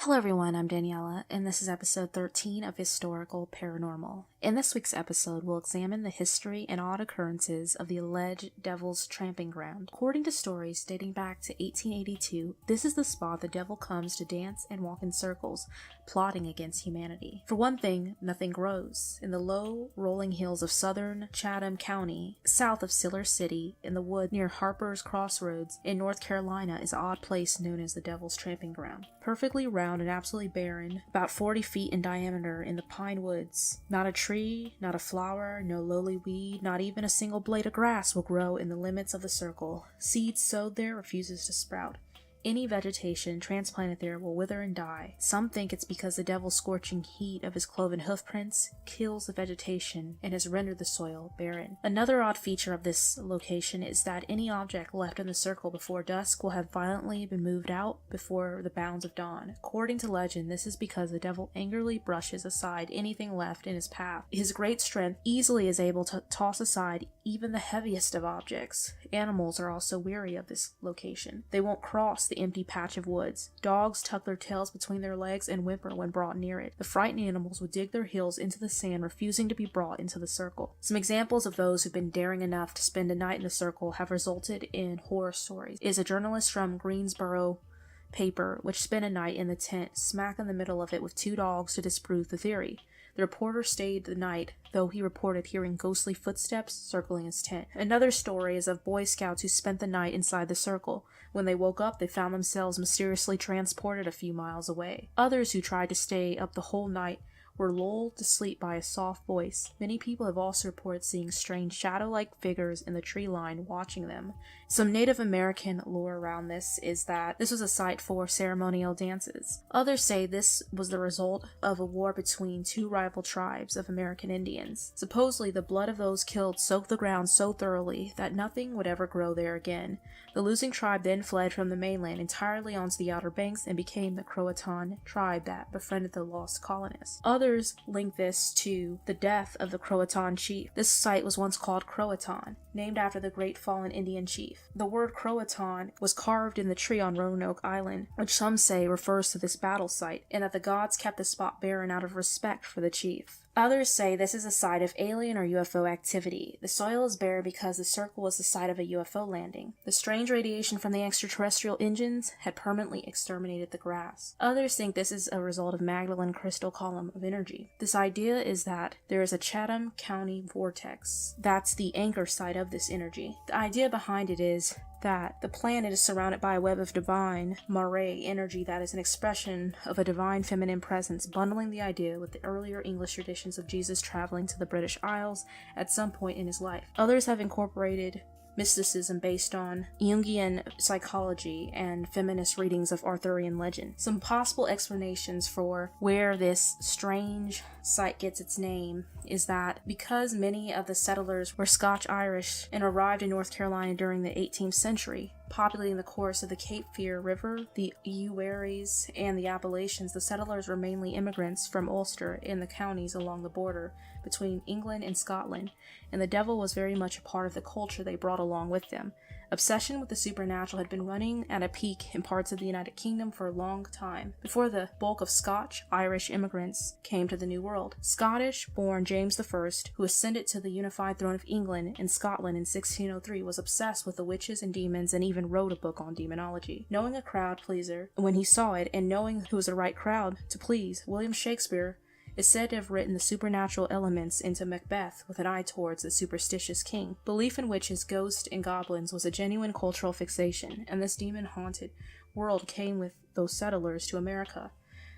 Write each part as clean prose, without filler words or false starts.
Hello everyone, I'm Daniela, and this is episode 13 of Historical Paranormal. In this week's episode, we'll examine the history and odd occurrences of the alleged Devil's Tramping Ground. According to stories dating back to 1882, this is the spot the devil comes to dance and walk in circles, plotting against humanity. For one thing, nothing grows. In the low, rolling hills of southern Chatham County, south of Siller City, in the wood near Harper's Crossroads in North Carolina is an odd place known as the Devil's Tramping Ground. Perfectly round and absolutely barren, about 40 feet in diameter in the pine woods. Not a tree, not a flower, no lowly weed, not even a single blade of grass will grow in the limits of the circle. Seed sowed there refuses to sprout. Any vegetation transplanted there will wither and die. Some think it's because the devil's scorching heat of his cloven hoofprints kills the vegetation and has rendered the soil barren. Another odd feature of this location is that any object left in the circle before dusk will have violently been moved out before the bounds of dawn. According to legend, this is because the devil angrily brushes aside anything left in his path. His great strength easily is able to toss aside even the heaviest of objects. Animals are also weary of this location. They won't cross the empty patch of woods. Dogs tuck their tails between their legs and whimper when brought near it. The frightened animals will dig their heels into the sand, refusing to be brought into the circle. Some examples of those who've been daring enough to spend a night in the circle have resulted in horror stories. Is a journalist from Greensboro paper which spent a night in the tent smack in the middle of it with two dogs to disprove the theory. The reporter stayed the night, though he reported hearing ghostly footsteps circling his tent. Another story is of Boy Scouts who spent the night inside the circle. When they woke up, they found themselves mysteriously transported a few miles away. Others who tried to stay up the whole night were lulled to sleep by a soft voice. Many people have also reported seeing strange shadow-like figures in the tree line watching them. Some Native American lore around this is that this was a site for ceremonial dances. Others say this was the result of a war between two rival tribes of American Indians. Supposedly, the blood of those killed soaked the ground so thoroughly that nothing would ever grow there again. The losing tribe then fled from the mainland entirely onto the Outer Banks and became the Croatan tribe that befriended the lost colonists. Others link this to the death of the Croatan chief. This site was once called Croatan, named after the great fallen Indian chief. The word Croatan was carved in the tree on Roanoke Island, which some say refers to this battle site, and that the gods kept the spot barren out of respect for the chief. Others say this is a site of alien or UFO activity. The soil is bare because the circle was the site of a UFO landing. The strange radiation from the extraterrestrial engines had permanently exterminated the grass. Others think this is a result of Magdalene crystal column of energy. This idea is that there is a Chatham County vortex. That's the anchor site of this energy. The idea behind it is that the planet is surrounded by a web of divine mare energy that is an expression of a divine feminine presence, bundling the idea with the earlier English traditions of Jesus traveling to the British Isles at some point in his life. Others have incorporated mysticism based on Jungian psychology and feminist readings of Arthurian legend. Some possible explanations for where this strange site gets its name is that because many of the settlers were Scotch-Irish and arrived in North Carolina during the 18th century, populating the course of the Cape Fear River, the Uwaries, and the Appalachians, the settlers were mainly immigrants from Ulster and the counties along the border between England and Scotland, and the devil was very much a part of the culture they brought along with them. Obsession with the supernatural had been running at a peak in parts of the United Kingdom for a long time, before the bulk of Scotch-Irish immigrants came to the New World. Scottish-born James I, who ascended to the unified throne of England and Scotland in 1603, was obsessed with the witches and demons and even wrote a book on demonology. Knowing a crowd pleaser when he saw it, and knowing who was the right crowd to please, William Shakespeare is said to have written the supernatural elements into Macbeth with an eye towards the superstitious king. Belief in witches, ghosts, and goblins was a genuine cultural fixation, and this demon-haunted world came with those settlers to America.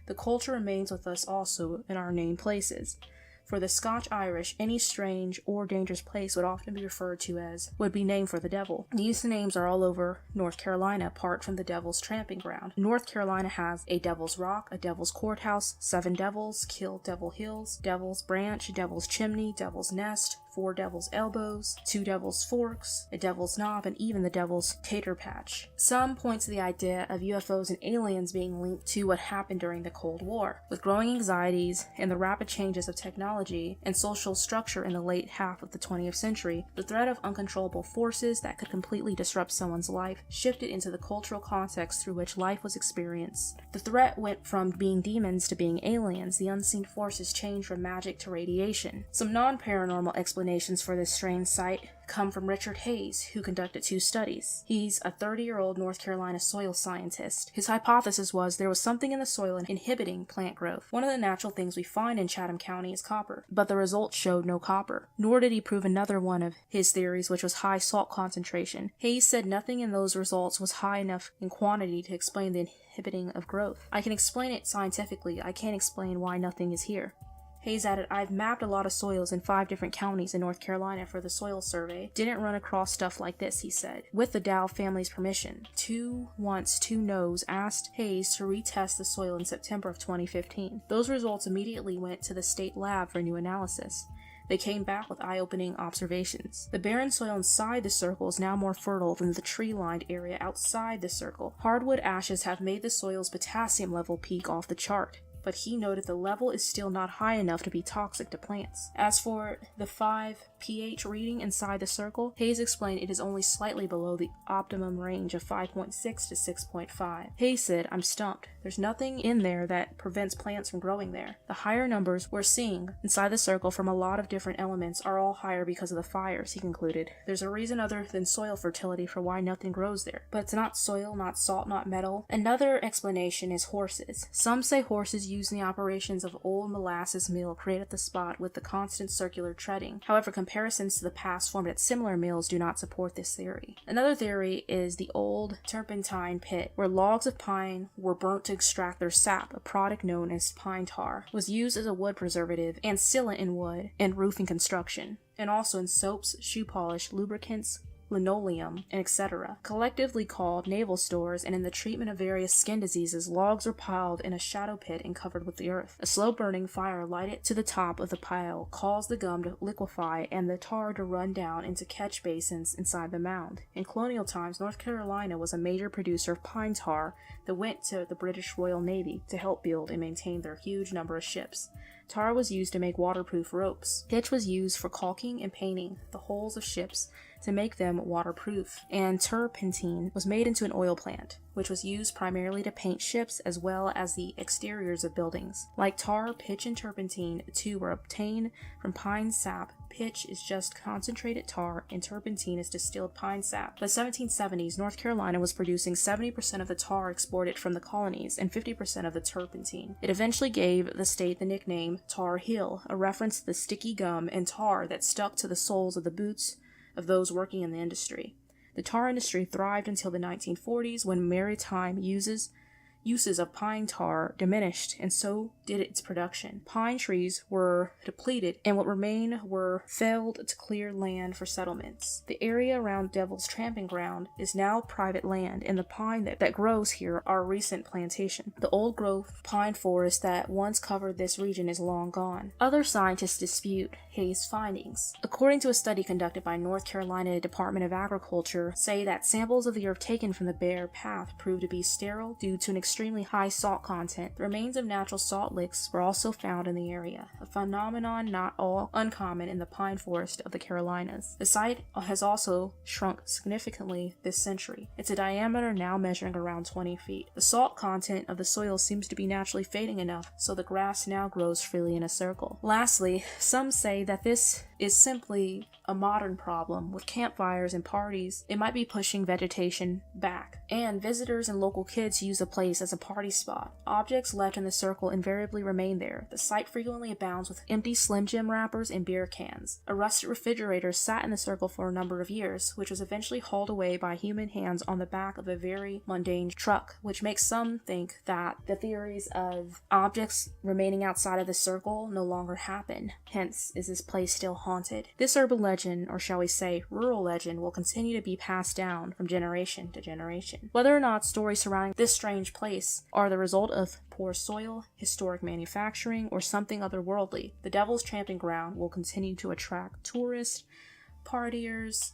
The culture remains with us also in our named places. For the Scotch-Irish, any strange or dangerous place would often be referred to as would be named for the devil. These names are all over North Carolina, apart from the Devil's Tramping Ground. North Carolina has a Devil's Rock, a Devil's Courthouse, Seven Devils, Kill Devil Hills, Devil's Branch, Devil's Chimney, Devil's Nest, 4 devil's elbows, 2 devil's forks, a devil's knob, and even the devil's tater patch. Some point to the idea of UFOs and aliens being linked to what happened during the Cold War. With growing anxieties and the rapid changes of technology and social structure in the late half of the 20th century, the threat of uncontrollable forces that could completely disrupt someone's life shifted into the cultural context through which life was experienced. The threat went from being demons to being aliens. The unseen forces changed from magic to radiation. Some non-paranormal explanations for this strange sight come from Richard Hayes, who conducted 2 studies. He's a 30-year-old North Carolina soil scientist. His hypothesis was there was something in the soil inhibiting plant growth. One of the natural things we find in Chatham County is copper, but the results showed no copper. Nor did he prove another one of his theories, which was high salt concentration. Hayes said nothing in those results was high enough in quantity to explain the inhibiting of growth. I can explain it scientifically. I can't explain why nothing is here. Hayes added, I've mapped a lot of soils in 5 different counties in North Carolina for the soil survey. Didn't run across stuff like this, he said. With the Dow family's permission, 2 Once, 2 No's asked Hayes to retest the soil in September of 2015. Those results immediately went to the state lab for new analysis. They came back with eye-opening observations. The barren soil inside the circle is now more fertile than the tree-lined area outside the circle. Hardwood ashes have made the soil's potassium level peak off the chart, but he noted the level is still not high enough to be toxic to plants. As for the 5 pH reading inside the circle, Hayes explained it is only slightly below the optimum range of 5.6 to 6.5. Hayes said, I'm stumped. There's nothing in there that prevents plants from growing there. The higher numbers we're seeing inside the circle from a lot of different elements are all higher because of the fires, he concluded. There's a reason other than soil fertility for why nothing grows there. But it's not soil, not salt, not metal. Another explanation is horses. Some say horses used in the operations of old molasses mill created the spot with the constant circular treading. However, comparisons to the past formed at similar mills do not support this theory. Another theory is the old turpentine pit, where logs of pine were burnt to extract their sap. A product known as pine tar was used as a wood preservative and sealant in wood and roofing construction, and also in soaps, shoe polish, lubricants, linoleum, and etc. Collectively called navel stores, and in the treatment of various skin diseases, logs were piled in a shadow pit and covered with the earth. A slow-burning fire lighted to the top of the pile caused the gum to liquefy and the tar to run down into catch basins inside the mound. In colonial times, North Carolina was a major producer of pine tar that went to the British Royal Navy to help build and maintain their huge number of ships. Tar was used to make waterproof ropes. Pitch was used for caulking and painting the hulls of ships to make them waterproof, and turpentine was made into an oil plant, which was used primarily to paint ships as well as the exteriors of buildings. Like tar, pitch and turpentine, the two were obtained from pine sap. Pitch is just concentrated tar, and turpentine is distilled pine sap. By the 1770s, North Carolina was producing 70% of the tar exported from the colonies and 50% of the turpentine. It eventually gave the state the nickname Tar Hill, a reference to the sticky gum and tar that stuck to the soles of the boots of those working in the industry. The tar industry thrived until the 1940s, when maritime uses of pine tar diminished, and so did its production. Pine trees were depleted, and what remained were felled to clear land for settlements. The area around Devil's Tramping Ground is now private land, and the pine that grows here are a recent plantation. The old growth pine forest that once covered this region is long gone. Other scientists dispute Hayes' findings. According to a study conducted by North Carolina Department of Agriculture, say that samples of the earth taken from the Bear Path proved to be sterile due to an extremely high salt content. The remains of natural salt licks were also found in the area, a phenomenon not all uncommon in the pine forest of the Carolinas. The site has also shrunk significantly this century. Its diameter now measuring around 20 feet. The salt content of the soil seems to be naturally fading enough, so the grass now grows freely in a circle. Lastly, some say that this is simply a modern problem. With campfires and parties, it might be pushing vegetation back, and visitors and local kids use the place as a party spot. Objects left in the circle invariably remain there. The site frequently abounds with empty Slim Jim wrappers and beer cans. A rusted refrigerator sat in the circle for a number of years, which was eventually hauled away by human hands on the back of a very mundane truck, which makes some think that the theories of objects remaining outside of the circle no longer happen. Hence, is this place still haunted. This urban legend, or shall we say rural legend, will continue to be passed down from generation to generation. Whether or not stories surrounding this strange place are the result of poor soil, historic manufacturing, or something otherworldly, the Devil's Tramping Ground will continue to attract tourists, partiers,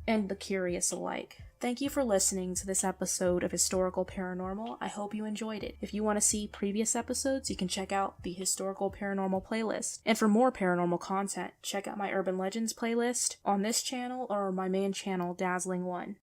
and the curious alike. Thank you for listening to this episode of Historical Paranormal. I hope you enjoyed it. If you want to see previous episodes, you can check out the Historical Paranormal playlist. And for more paranormal content, check out my Urban Legends playlist on this channel or my main channel, Dazzling One.